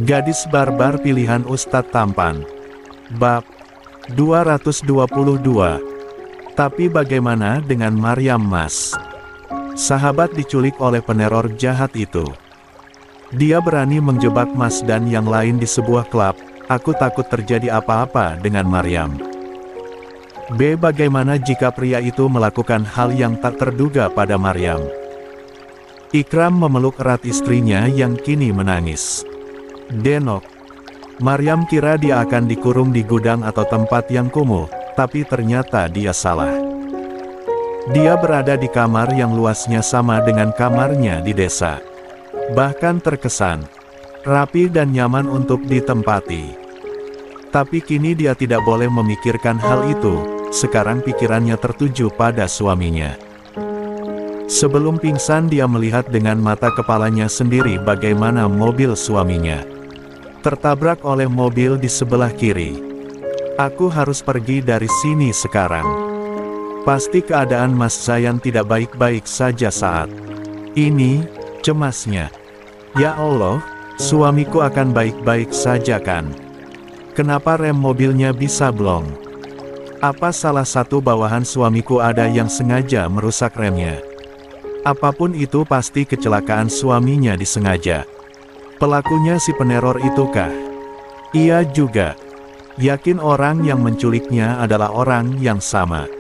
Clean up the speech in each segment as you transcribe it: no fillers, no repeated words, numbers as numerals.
Gadis barbar pilihan Ustadz tampan. Bab 222. Tapi bagaimana dengan Maryam Mas? Sahabat diculik oleh peneror jahat itu. Dia berani menjebak Mas dan yang lain di sebuah klub. Aku takut terjadi apa-apa dengan Maryam. B. Bagaimana jika pria itu melakukan hal yang tak terduga pada Maryam? Ikram memeluk erat istrinya yang kini menangis. Denok. Maryam kira dia akan dikurung di gudang atau tempat yang kumuh, tapi ternyata dia salah. Dia berada di kamar yang luasnya sama dengan kamarnya di desa. Bahkan terkesan rapi dan nyaman untuk ditempati. Tapi kini dia tidak boleh memikirkan hal itu, sekarang pikirannya tertuju pada suaminya. Sebelum pingsan dia melihat dengan mata kepalanya sendiri bagaimana mobil suaminya tertabrak oleh mobil di sebelah kiri. Aku harus pergi dari sini sekarang. Pasti keadaan Mas Zayan tidak baik-baik saja saat ini, cemasnya. Ya Allah, suamiku akan baik-baik saja kan? Kenapa rem mobilnya bisa blong? Apa salah satu bawahan suamiku ada yang sengaja merusak remnya? Apapun itu pasti kecelakaan suaminya disengaja. Pelakunya si peneror itukah? Iya juga. Yakin orang yang menculiknya adalah orang yang sama.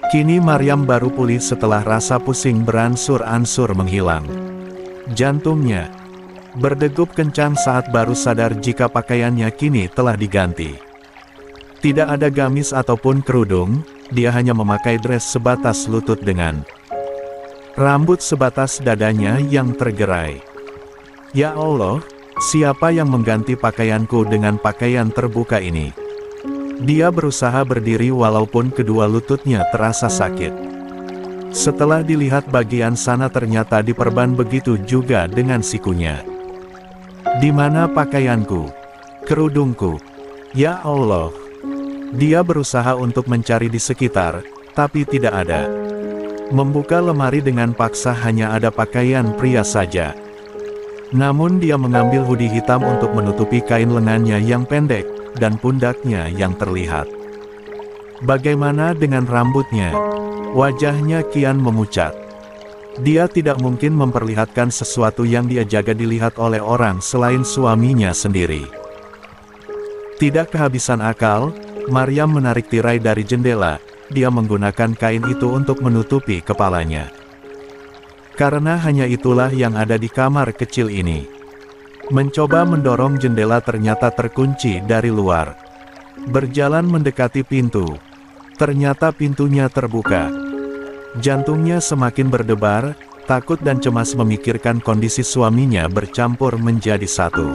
Kini Maryam baru pulih setelah rasa pusing beransur-ansur menghilang. Jantungnya berdegup kencang saat baru sadar jika pakaiannya kini telah diganti. Tidak ada gamis ataupun kerudung, dia hanya memakai dress sebatas lutut dengan rambut sebatas dadanya yang tergerai. Ya Allah, siapa yang mengganti pakaianku dengan pakaian terbuka ini? Dia berusaha berdiri walaupun kedua lututnya terasa sakit. Setelah dilihat bagian sana ternyata diperban begitu juga dengan sikunya. Di mana pakaianku? Kerudungku? Ya Allah. Dia berusaha untuk mencari di sekitar, tapi tidak ada. Membuka lemari dengan paksa hanya ada pakaian pria saja. Namun dia mengambil hoodie hitam untuk menutupi kain lengannya yang pendek, dan pundaknya yang terlihat. Bagaimana dengan rambutnya? Wajahnya kian memucat. Dia tidak mungkin memperlihatkan sesuatu yang dia jaga dilihat oleh orang selain suaminya sendiri. Tidak kehabisan akal, Maryam menarik tirai dari jendela, dia menggunakan kain itu untuk menutupi kepalanya. Karena hanya itulah yang ada di kamar kecil ini. Mencoba mendorong jendela ternyata terkunci dari luar. Berjalan mendekati pintu. Ternyata pintunya terbuka. Jantungnya semakin berdebar, takut dan cemas memikirkan kondisi suaminya bercampur menjadi satu.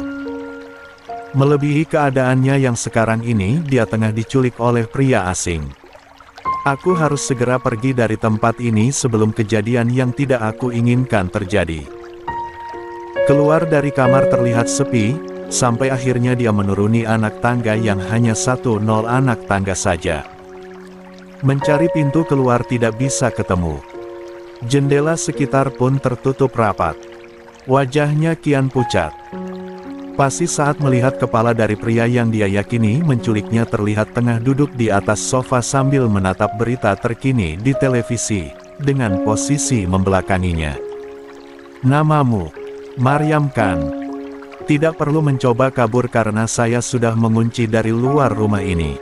Melebihi keadaannya yang sekarang ini, dia tengah diculik oleh pria asing. Aku harus segera pergi dari tempat ini sebelum kejadian yang tidak aku inginkan terjadi. Keluar dari kamar terlihat sepi, sampai akhirnya dia menuruni anak tangga yang hanya 10 anak tangga saja. Mencari pintu keluar tidak bisa ketemu. Jendela sekitar pun tertutup rapat. Wajahnya kian pucat. Pasti saat melihat kepala dari pria yang dia yakini menculiknya terlihat tengah duduk di atas sofa sambil menatap berita terkini di televisi, dengan posisi membelakanginya. Namamu, Maryam kan? Tidak perlu mencoba kabur karena saya sudah mengunci dari luar rumah ini.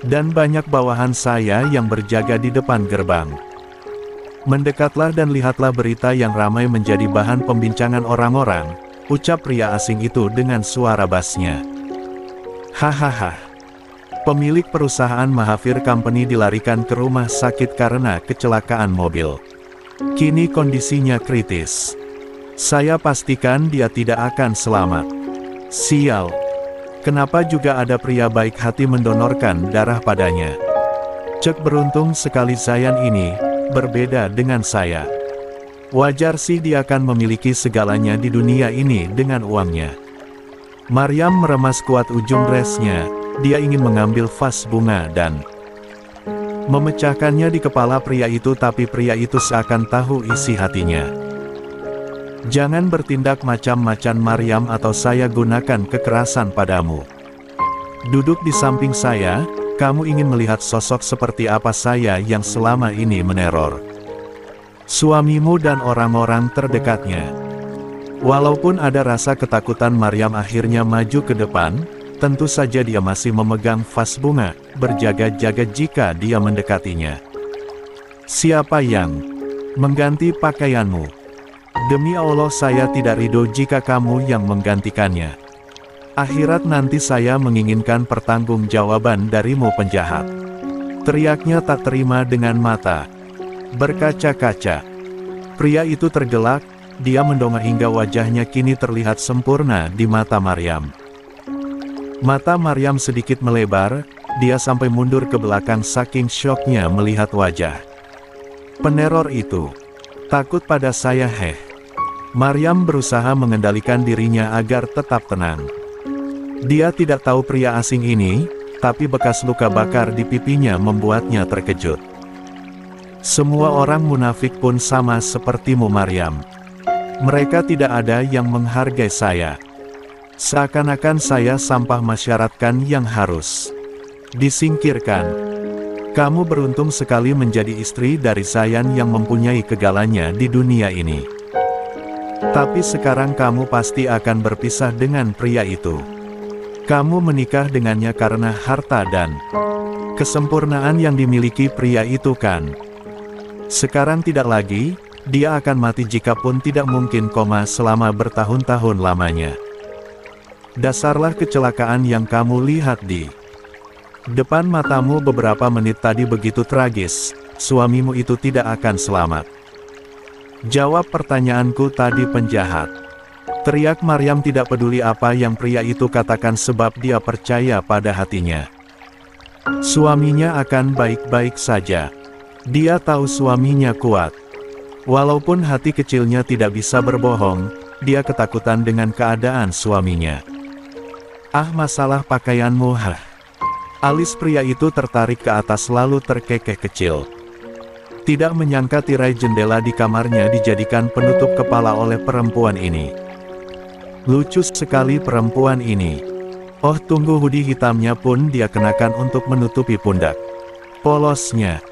Dan banyak bawahan saya yang berjaga di depan gerbang. Mendekatlah dan lihatlah berita yang ramai menjadi bahan pembincangan orang-orang. Ucap pria asing itu dengan suara basnya. Hahaha. Pemilik perusahaan Mahavir Company dilarikan ke rumah sakit karena kecelakaan mobil. Kini kondisinya kritis. Saya pastikan dia tidak akan selamat. Sial. Kenapa juga ada pria baik hati mendonorkan darah padanya? Cek beruntung sekali Zayan ini, berbeda dengan saya. Wajar sih dia akan memiliki segalanya di dunia ini dengan uangnya. Maryam meremas kuat ujung dressnya, dia ingin mengambil vas bunga dan memecahkannya di kepala pria itu, tapi pria itu seakan tahu isi hatinya. Jangan bertindak macam-macam Maryam atau saya gunakan kekerasan padamu. Duduk di samping saya, kamu ingin melihat sosok seperti apa saya yang selama ini meneror suamimu dan orang-orang terdekatnya. Walaupun ada rasa ketakutan, Maryam akhirnya maju ke depan. Tentu saja dia masih memegang vas bunga, berjaga-jaga jika dia mendekatinya. Siapa yang mengganti pakaianmu? Demi Allah saya tidak ridho jika kamu yang menggantikannya. Akhirat nanti saya menginginkan pertanggungjawaban darimu penjahat. Teriaknya tak terima dengan mata berkaca-kaca. Pria itu tergelak, dia mendongak hingga wajahnya kini terlihat sempurna di mata Maryam. Mata Maryam sedikit melebar, dia sampai mundur ke belakang saking syoknya melihat wajah peneror itu. Takut pada saya heh. Maryam berusaha mengendalikan dirinya agar tetap tenang. Dia tidak tahu pria asing ini, tapi bekas luka bakar di pipinya membuatnya terkejut. Semua orang munafik pun sama sepertimu Maryam. Mereka tidak ada yang menghargai saya. Seakan-akan saya sampah masyarakat yang harus disingkirkan. Kamu beruntung sekali menjadi istri dari Zayan yang mempunyai kegalanya di dunia ini. Tapi sekarang kamu pasti akan berpisah dengan pria itu. Kamu menikah dengannya karena harta dan kesempurnaan yang dimiliki pria itu kan? Sekarang tidak lagi, dia akan mati jikapun tidak mungkin koma selama bertahun-tahun lamanya. Dasarlah kecelakaan yang kamu lihat di depan matamu beberapa menit tadi begitu tragis, suamimu itu tidak akan selamat. Jawab pertanyaanku tadi penjahat. Teriak Maryam tidak peduli apa yang pria itu katakan sebab dia percaya pada hatinya. Suaminya akan baik-baik saja. Dia tahu suaminya kuat. Walaupun hati kecilnya tidak bisa berbohong, dia ketakutan dengan keadaan suaminya. Ah, masalah pakaianmu hah. Alis pria itu tertarik ke atas lalu terkekeh kecil. Tidak menyangka tirai jendela di kamarnya dijadikan penutup kepala oleh perempuan ini. Lucu sekali perempuan ini. Oh tunggu, hoodie hitamnya pun dia kenakan untuk menutupi pundak polosnya.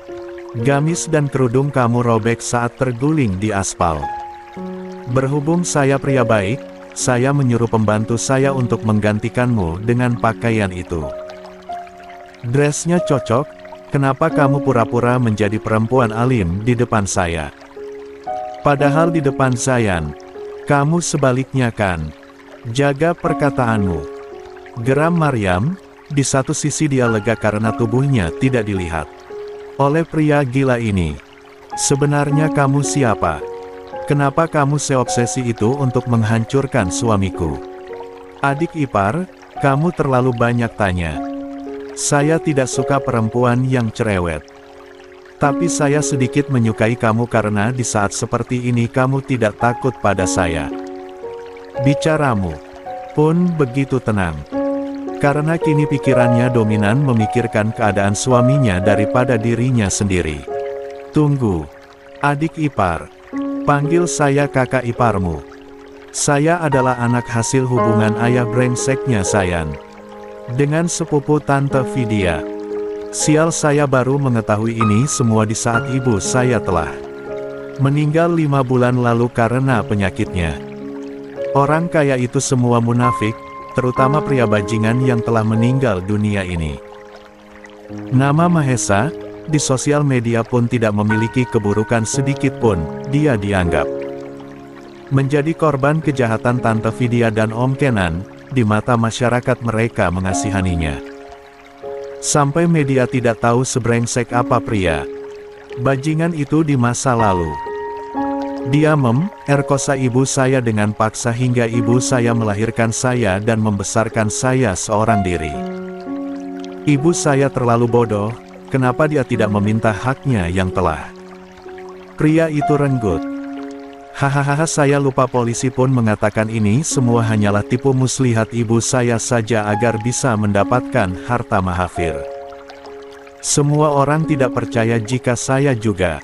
Gamis dan kerudung kamu robek saat terguling di aspal. Berhubung saya pria baik, saya menyuruh pembantu saya untuk menggantikanmu dengan pakaian itu. Dressnya cocok, kenapa kamu pura-pura menjadi perempuan alim di depan saya? Padahal di depan Zayan, kamu sebaliknya kan? Jaga perkataanmu. Geram Maryam, di satu sisi dia lega karena tubuhnya tidak dilihat oleh pria gila ini. Sebenarnya kamu siapa? Kenapa kamu seobsesi itu untuk menghancurkan suamiku? Adik ipar, kamu terlalu banyak tanya. Saya tidak suka perempuan yang cerewet. Tapi saya sedikit menyukai kamu karena di saat seperti ini kamu tidak takut pada saya. Bicaramu pun begitu tenang. Karena kini pikirannya dominan memikirkan keadaan suaminya daripada dirinya sendiri. Tunggu, adik ipar. Panggil saya kakak iparmu. Saya adalah anak hasil hubungan ayah brengseknya Zayan dengan sepupu tante Vidya. Sial, saya baru mengetahui ini semua di saat ibu saya telah meninggal 5 bulan lalu karena penyakitnya. Orang kaya itu semua munafik, terutama pria bajingan yang telah meninggal dunia ini. Nama Mahesa, di sosial media pun tidak memiliki keburukan sedikit pun, dia dianggap menjadi korban kejahatan Tante Vidya dan Om Kenan, di mata masyarakat mereka mengasihaninya. Sampai media tidak tahu sebrengsek apa pria bajingan itu di masa lalu. Dia merkosa ibu saya dengan paksa hingga ibu saya melahirkan saya dan membesarkan saya seorang diri. Ibu saya terlalu bodoh, kenapa dia tidak meminta haknya yang telah? Pria itu renggut. Hahaha, saya lupa polisi pun mengatakan ini semua hanyalah tipu muslihat ibu saya saja agar bisa mendapatkan harta mahafir. Semua orang tidak percaya jika saya juga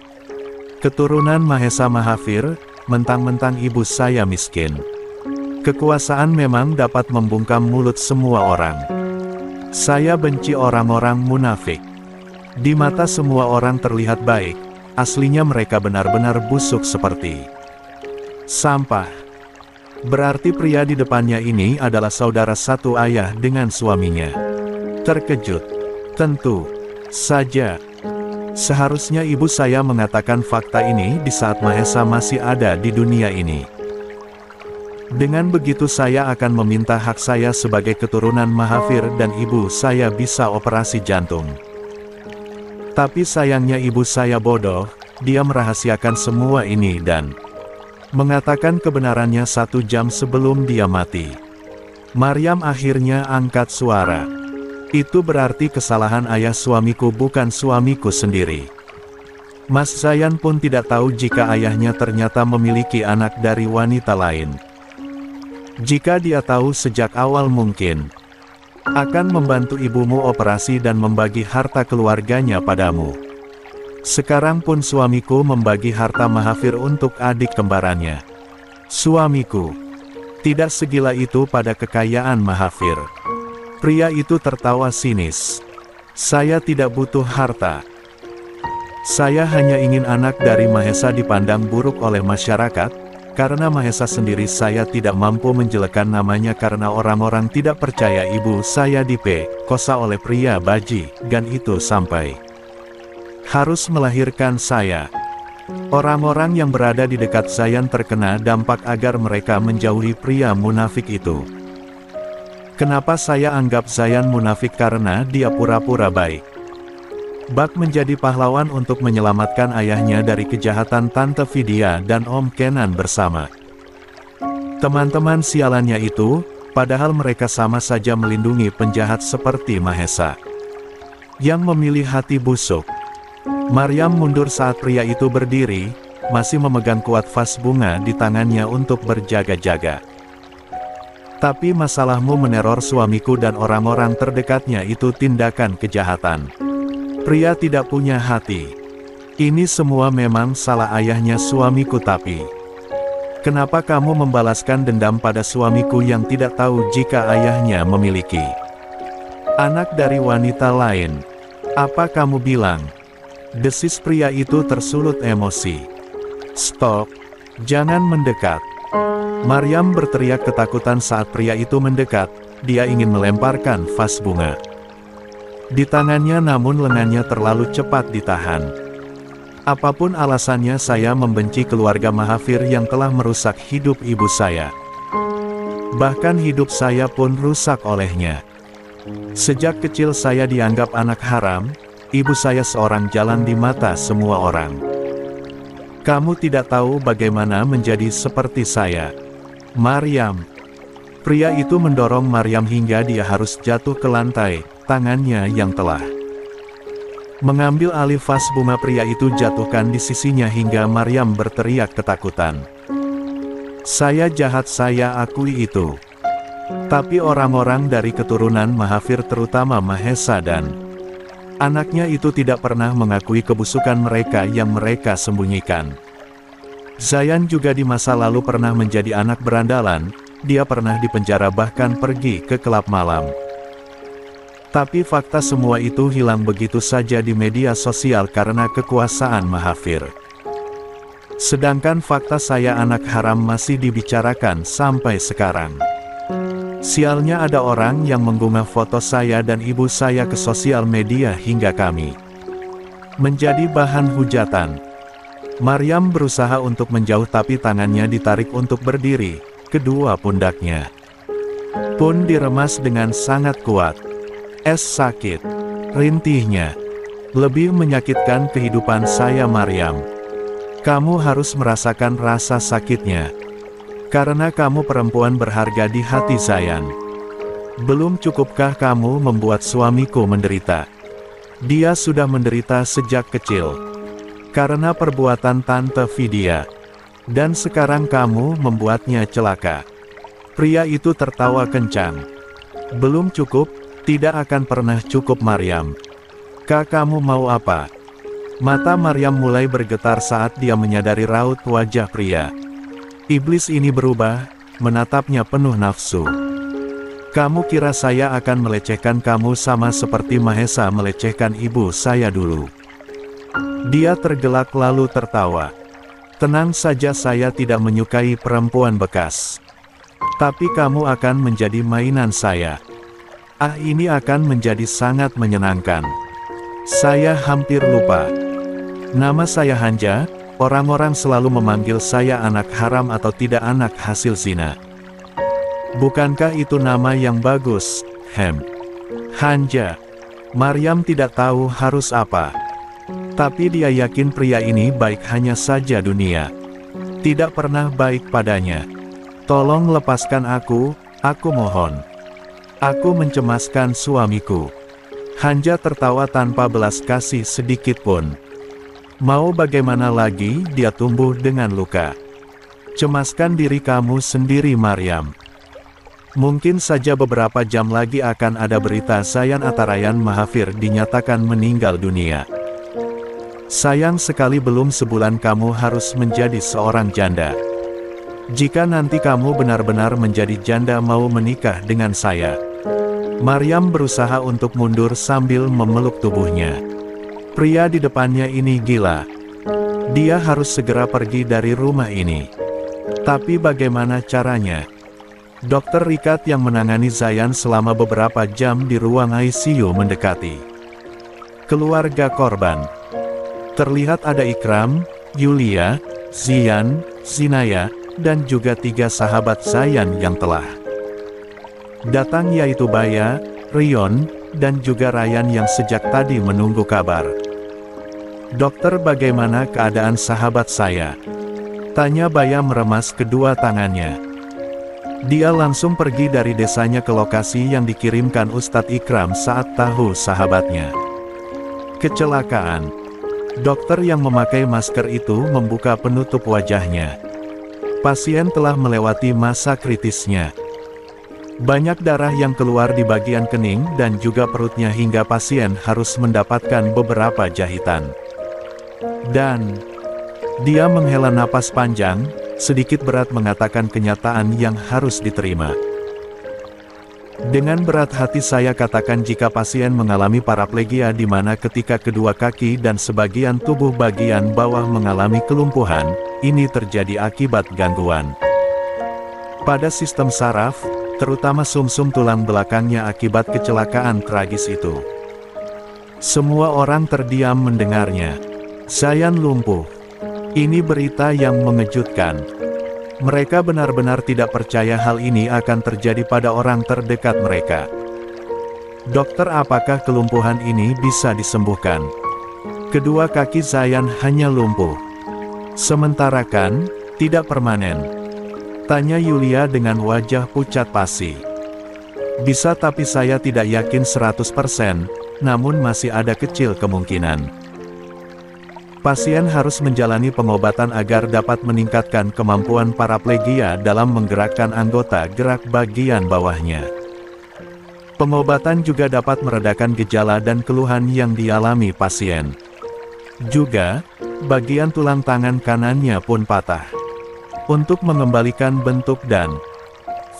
keturunan Mahesa Mahafir, mentang-mentang ibu saya miskin. Kekuasaan memang dapat membungkam mulut semua orang. Saya benci orang-orang munafik. Di mata semua orang terlihat baik, aslinya mereka benar-benar busuk seperti sampah. Berarti pria di depannya ini adalah saudara satu ayah dengan suaminya. Terkejut. Tentu saja. Seharusnya ibu saya mengatakan fakta ini di saat Mahesa masih ada di dunia ini. Dengan begitu saya akan meminta hak saya sebagai keturunan Mahavir dan ibu saya bisa operasi jantung. Tapi sayangnya ibu saya bodoh, dia merahasiakan semua ini dan mengatakan kebenarannya 1 jam sebelum dia mati. Maryam akhirnya angkat suara. Itu berarti kesalahan ayah suamiku bukan suamiku sendiri. Mas Zayan pun tidak tahu jika ayahnya ternyata memiliki anak dari wanita lain. Jika dia tahu sejak awal mungkin akan membantu ibumu operasi dan membagi harta keluarganya padamu. Sekarang pun suamiku membagi harta Mahavir untuk adik kembarannya. Suamiku tidak segila itu pada kekayaan Mahavir. Pria itu tertawa sinis. Saya tidak butuh harta. Saya hanya ingin anak dari Mahesa dipandang buruk oleh masyarakat. Karena Mahesa sendiri saya tidak mampu menjelekkan namanya karena orang-orang tidak percaya ibu saya kosa oleh pria bajingan itu sampai harus melahirkan saya. Orang-orang yang berada di dekat Zayan terkena dampak agar mereka menjauhi pria munafik itu. Kenapa saya anggap Zayan munafik? Karena dia pura-pura baik. Bak menjadi pahlawan untuk menyelamatkan ayahnya dari kejahatan Tante Vidya dan Om Kenan bersama teman-teman sialannya itu, padahal mereka sama saja melindungi penjahat seperti Mahesa yang memilih hati busuk. Maryam mundur saat pria itu berdiri, masih memegang kuat vas bunga di tangannya untuk berjaga-jaga. Tapi masalahmu meneror suamiku dan orang-orang terdekatnya itu tindakan kejahatan. Pria tidak punya hati. Ini semua memang salah ayahnya suamiku, tapi kenapa kamu membalaskan dendam pada suamiku yang tidak tahu jika ayahnya memiliki anak dari wanita lain? Apa kamu bilang? Desis pria itu tersulut emosi. Stop, jangan mendekat. Maryam berteriak ketakutan saat pria itu mendekat. Dia ingin melemparkan vas bunga di tangannya, namun lengannya terlalu cepat ditahan. Apapun alasannya, saya membenci keluarga Mahavir yang telah merusak hidup ibu saya. Bahkan hidup saya pun rusak olehnya. Sejak kecil saya dianggap anak haram, ibu saya seorang jalan di mata semua orang. Kamu tidak tahu bagaimana menjadi seperti saya. Maryam. Pria itu mendorong Maryam hingga dia harus jatuh ke lantai. Tangannya yang telah mengambil alih vas bunga pria itu jatuhkan di sisinya hingga Maryam berteriak ketakutan. Saya jahat, saya akui itu. Tapi orang-orang dari keturunan Mahavir terutama Mahesa dan anaknya itu tidak pernah mengakui kebusukan mereka yang mereka sembunyikan. Zayan juga di masa lalu pernah menjadi anak berandalan, dia pernah dipenjara bahkan pergi ke klub malam. Tapi fakta semua itu hilang begitu saja di media sosial karena kekuasaan Mahavir. Sedangkan fakta saya anak haram masih dibicarakan sampai sekarang. Sialnya ada orang yang mengunggah foto saya dan ibu saya ke sosial media hingga kami menjadi bahan hujatan. Maryam berusaha untuk menjauh tapi tangannya ditarik untuk berdiri, kedua pundaknya pun diremas dengan sangat kuat. Sakit. Rintihnya lebih menyakitkan kehidupan saya. Maryam, kamu harus merasakan rasa sakitnya. Karena kamu perempuan berharga di hati Zayan. Belum cukupkah kamu membuat suamiku menderita? Dia sudah menderita sejak kecil karena perbuatan Tante Vidya. Dan sekarang kamu membuatnya celaka. Pria itu tertawa kencang. Belum cukup? Tidak akan pernah cukup Maryam. Kamu mau apa? Mata Maryam mulai bergetar saat dia menyadari raut wajah pria Iblis ini berubah, menatapnya penuh nafsu. Kamu kira saya akan melecehkan kamu sama seperti Mahesa melecehkan ibu saya dulu? Dia tergelak lalu tertawa. Tenang saja, saya tidak menyukai perempuan bekas. Tapi kamu akan menjadi mainan saya. Ah, ini akan menjadi sangat menyenangkan. Saya hampir lupa. Nama saya Hanja, orang-orang selalu memanggil saya anak haram atau tidak anak hasil zina. Bukankah itu nama yang bagus, Hem? Hanja. Maryam tidak tahu harus apa. Tapi dia yakin pria ini baik hanya saja dunia. Tidak pernah baik padanya. Tolong lepaskan aku mohon. Aku mencemaskan suamiku. Hanja tertawa tanpa belas kasih sedikit pun. Mau bagaimana lagi, dia tumbuh dengan luka. Cemaskan diri kamu sendiri, Maryam. Mungkin saja beberapa jam lagi akan ada berita Zayan Atarayan Mahafir dinyatakan meninggal dunia. Sayang sekali belum sebulan kamu harus menjadi seorang janda. Jika nanti kamu benar-benar menjadi janda mau menikah dengan saya. Maryam berusaha untuk mundur sambil memeluk tubuhnya. Pria di depannya ini gila. Dia harus segera pergi dari rumah ini. Tapi bagaimana caranya? Dokter Rikat yang menangani Zayan selama beberapa jam di ruang ICU mendekati keluarga korban. Terlihat ada Ikram, Yulia, Zian, Zinaya, dan juga 3 sahabat Zayan yang telah datang, yaitu Baya, Rion, dan juga Ryan yang sejak tadi menunggu kabar. Dokter, bagaimana keadaan sahabat saya? Tanya Baya meremas kedua tangannya. Dia langsung pergi dari desanya ke lokasi yang dikirimkan Ustadz Ikram saat tahu sahabatnya kecelakaan. Dokter yang memakai masker itu membuka penutup wajahnya. Pasien telah melewati masa kritisnya. Banyak darah yang keluar di bagian kening dan juga perutnya hingga pasien harus mendapatkan beberapa jahitan. Dan dia menghela napas panjang, sedikit berat mengatakan kenyataan yang harus diterima. Dengan berat hati saya katakan jika pasien mengalami paraplegia di mana ketika kedua kaki dan sebagian tubuh bagian bawah mengalami kelumpuhan, ini terjadi akibat gangguan pada sistem saraf, terutama sumsum tulang belakangnya akibat kecelakaan tragis itu. Semua orang terdiam mendengarnya. Zayan lumpuh. Ini berita yang mengejutkan. Mereka benar-benar tidak percaya hal ini akan terjadi pada orang terdekat mereka. Dokter, apakah kelumpuhan ini bisa disembuhkan? Kedua kaki Zayan hanya lumpuh. Sementara kan, tidak permanen. Tanya Yulia dengan wajah pucat pasi. Bisa, tapi saya tidak yakin 100%, namun masih ada kecil kemungkinan. Pasien harus menjalani pengobatan agar dapat meningkatkan kemampuan paraplegia dalam menggerakkan anggota gerak bagian bawahnya. Pengobatan juga dapat meredakan gejala dan keluhan yang dialami pasien. Juga, bagian tulang tangan kanannya pun patah. Untuk mengembalikan bentuk dan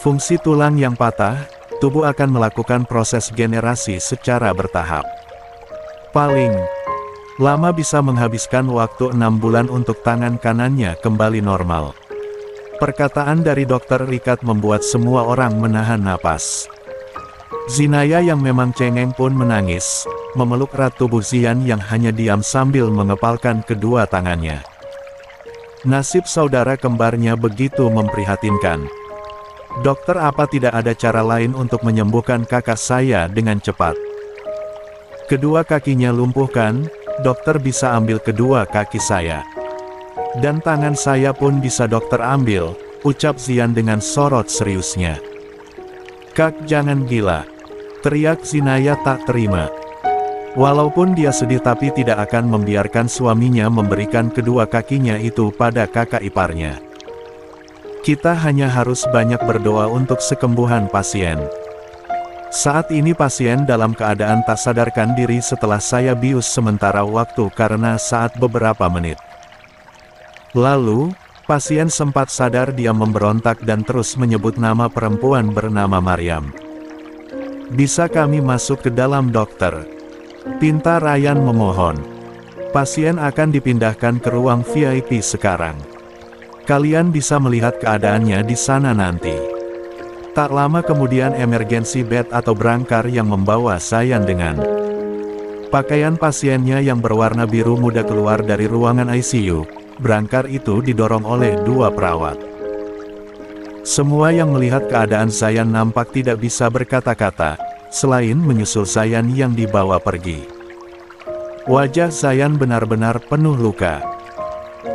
fungsi tulang yang patah, tubuh akan melakukan proses generasi secara bertahap. Paling lama bisa menghabiskan waktu 6 bulan untuk tangan kanannya kembali normal. Perkataan dari Dokter Rikat membuat semua orang menahan napas. Zinaya yang memang cengeng pun menangis, memeluk erat tubuh Zian yang hanya diam sambil mengepalkan kedua tangannya. Nasib saudara kembarnya begitu memprihatinkan. Dokter, apa tidak ada cara lain untuk menyembuhkan kakak saya dengan cepat? Kedua kakinya lumpuh kan? Dokter bisa ambil kedua kaki saya. Dan tangan saya pun bisa dokter ambil, ucap Zian dengan sorot seriusnya. Kak, jangan gila, teriak Zinaya tak terima. Walaupun dia sedih tapi tidak akan membiarkan suaminya memberikan kedua kakinya itu pada kakak iparnya. Kita hanya harus banyak berdoa untuk kesembuhan pasien. Saat ini pasien dalam keadaan tak sadarkan diri setelah saya bius sementara waktu karena saat beberapa menit lalu, Pasien sempat sadar dia memberontak dan terus menyebut nama perempuan bernama Maryam. "Bisa kami masuk ke dalam, dokter?" pinta Ryan memohon. "Pasien akan dipindahkan ke ruang VIP sekarang. Kalian bisa melihat keadaannya di sana nanti." Tak lama kemudian emergency bed atau brangkar yang membawa Zayan dengan pakaian pasiennya yang berwarna biru muda keluar dari ruangan ICU. Brangkar itu didorong oleh 2 perawat. Semua yang melihat keadaan Zayan nampak tidak bisa berkata-kata, selain menyusul Zayan yang dibawa pergi. Wajah Zayan benar-benar penuh luka.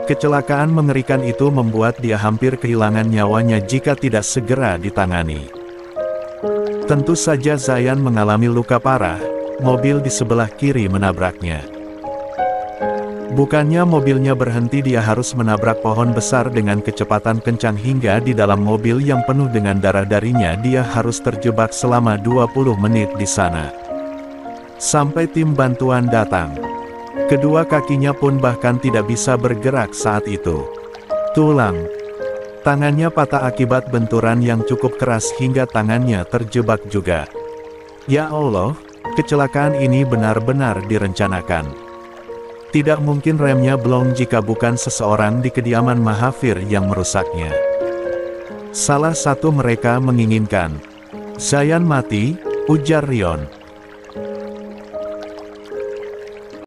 Kecelakaan mengerikan itu membuat dia hampir kehilangan nyawanya jika tidak segera ditangani. Tentu saja Zayan mengalami luka parah, mobil di sebelah kiri menabraknya. Bukannya mobilnya berhenti, dia harus menabrak pohon besar dengan kecepatan kencang hingga di dalam mobil yang penuh dengan darah darinya dia harus terjebak selama 20 menit di sana. Sampai tim bantuan datang. Kedua kakinya pun bahkan tidak bisa bergerak saat itu. Tulang tangannya patah akibat benturan yang cukup keras hingga tangannya terjebak juga. Ya Allah, kecelakaan ini benar-benar direncanakan. Tidak mungkin remnya blong jika bukan seseorang di kediaman Mahavir yang merusaknya. Salah satu mereka menginginkan Zayan mati, ujar Rion.